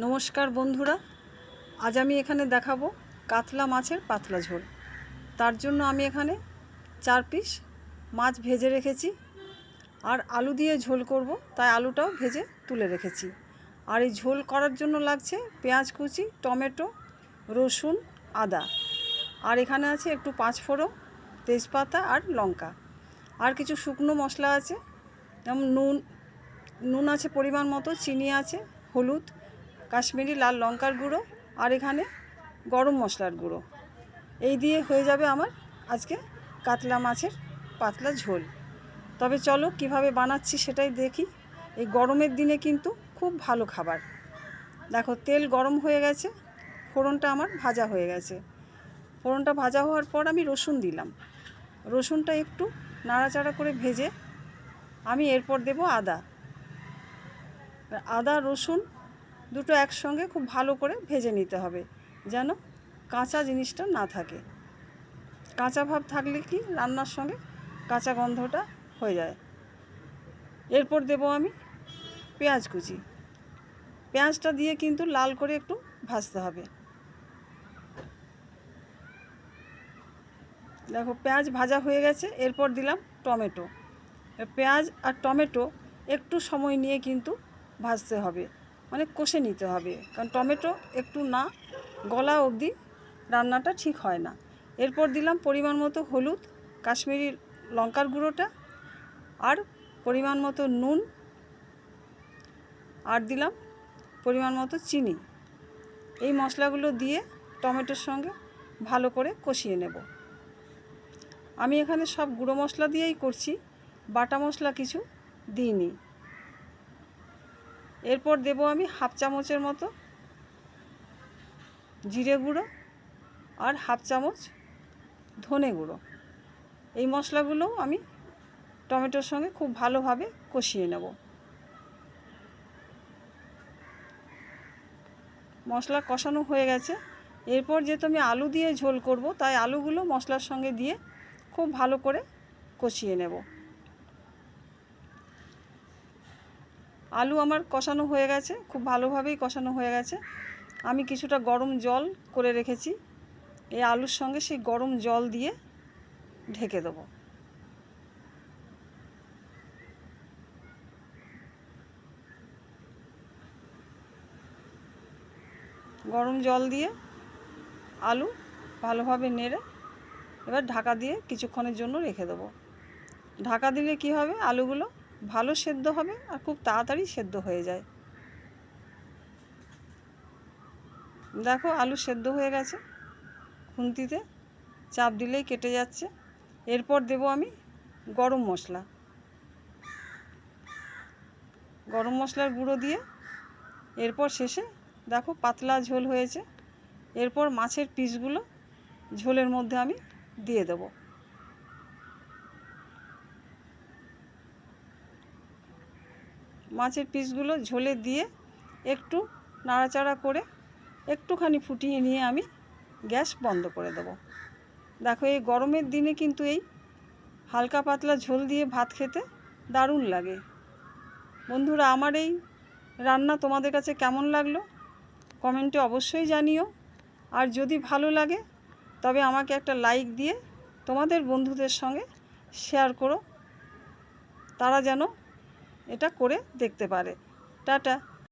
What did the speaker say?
নমস্কার বন্ধুরা, আজ আমি এখানে দেখাবো কাতলা মাছের পাতলা ঝোল। তার জন্য আমি এখানে 4 পিস মাছ ভেজে রেখেছি, আর আলু দিয়ে ঝোল করব, তাই আলুটাও ভেজে তুলে রেখেছি। আর এই ঝোল করার জন্য লাগছে পেঁয়াজ কুচি, টমেটো, রসুন, আদা, আর এখানে আছে একটু 5 ফোড়ন, তেজপাতা আর লঙ্কা, আর কিছু শুকনো মশলা আছে, যেমন নুন আছে পরিমাণ মতো, চিনি আছে, হলুদ, কাশ্মীরি লাল লঙ্কার গুঁড়ো, আর এখানে গরম মশলার গুঁড়ো। এই দিয়ে হয়ে যাবে আমার আজকে কাতলা মাছের পাতলা ঝোল। তবে চলো কিভাবে বানাচ্ছি সেটাই দেখি। এই গরমের দিনে কিন্তু খুব ভালো খাবার। দেখো, তেল গরম হয়ে গেছে, ফোড়নটা আমার ভাজা হয়ে গেছে। ফোড়নটা ভাজা হওয়ার পর আমি রসুন দিলাম। রসুনটা একটু নাড়াচাড়া করে ভেজে আমি এরপর দেব আদা রসুন দুটো একসঙ্গে খুব ভালো করে ভেজে নিতে হবে, যেন কাঁচা জিনিসটা না থাকে। কাঁচা ভাব থাকলে কি রান্নার সঙ্গে কাঁচা গন্ধটা হয়ে যায়। এরপর দেব আমি পেঁয়াজ কুচি। পেঁয়াজটা দিয়ে কিন্তু লাল করে একটু ভাজতে হবে। দেখো, পেঁয়াজ ভাজা হয়ে গেছে। এরপর দিলাম টমেটো। পেঁয়াজ আর টমেটো একটু সময় নিয়ে কিন্তু ভাজতে হবে, মানে কষে নিতে হবে, কারণ টমেটো একটু না গলা অবধি রান্নাটা ঠিক হয় না। এরপর দিলাম পরিমাণ মতো হলুদ, কাশ্মীরি লঙ্কার গুঁড়োটা, আর পরিমাণ মতো নুন, আর দিলাম পরিমাণ মতো চিনি। এই মশলাগুলো দিয়ে টমেটোর সঙ্গে ভালো করে কষিয়ে নেব। আমি এখানে সব গুঁড়ো মশলা দিয়েই করছি, বাটা মশলা কিছু দিইনি। এরপর দেব আমি হাফ চামচের মতো জিরে গুঁড়ো আর হাফ চামচ ধনে গুঁড়ো। এই মশলাগুলো আমি টমেটোর সঙ্গে খুব ভালোভাবে কষিয়ে নেব। মশলা কষানো হয়ে গেছে। এরপর যেহেতু আমি আলু দিয়ে ঝোল করব, তাই আলুগুলো মশলার সঙ্গে দিয়ে খুব ভালো করে কষিয়ে নেব। আলু আমার কষানো হয়ে গেছে, খুব ভালোভাবেই কষানো হয়ে গেছে। আমি কিছুটা গরম জল করে রেখেছি, এই আলুর সঙ্গে সেই গরম জল দিয়ে ঢেকে দেবো। গরম জল দিয়ে আলু ভালোভাবে নেড়ে এবার ঢাকা দিয়ে কিছুক্ষণের জন্য রেখে দেবো। ঢাকা দিলে কি হবে, আলুগুলো ভালো সেদ্ধ হবে আর খুব তাড়াতাড়ি সেদ্ধ হয়ে যায়। দেখো, আলু সেদ্ধ হয়ে গেছে, খুন্তিতে চাপ দিলেই কেটে যাচ্ছে। এরপর দেব আমি গরম মশলার গুঁড়ো দিয়ে এরপর শেষে দেখো পাতলা ঝোল হয়েছে। এরপর মাছের পিসগুলো ঝোলের মধ্যে আমি দিয়ে দেব। মাছের পিসগুলো ঝোলে দিয়ে একটু নাড়াচাড়া করে একটুখানি ফুটিয়ে নিয়ে আমি গ্যাস বন্ধ করে দেব। দেখো, এই গরমের দিনে কিন্তু এই হালকা পাতলা ঝোল দিয়ে ভাত খেতে দারুণ লাগে। বন্ধুরা, আমার এই রান্না তোমাদের কাছে কেমন লাগলো কমেন্টে অবশ্যই জানিও। আর যদি ভালো লাগে তবে আমাকে একটা লাইক দিয়ে তোমাদের বন্ধুদের সঙ্গে শেয়ার করো, তারা যেন এটা করে দেখতে পারে। টাটা।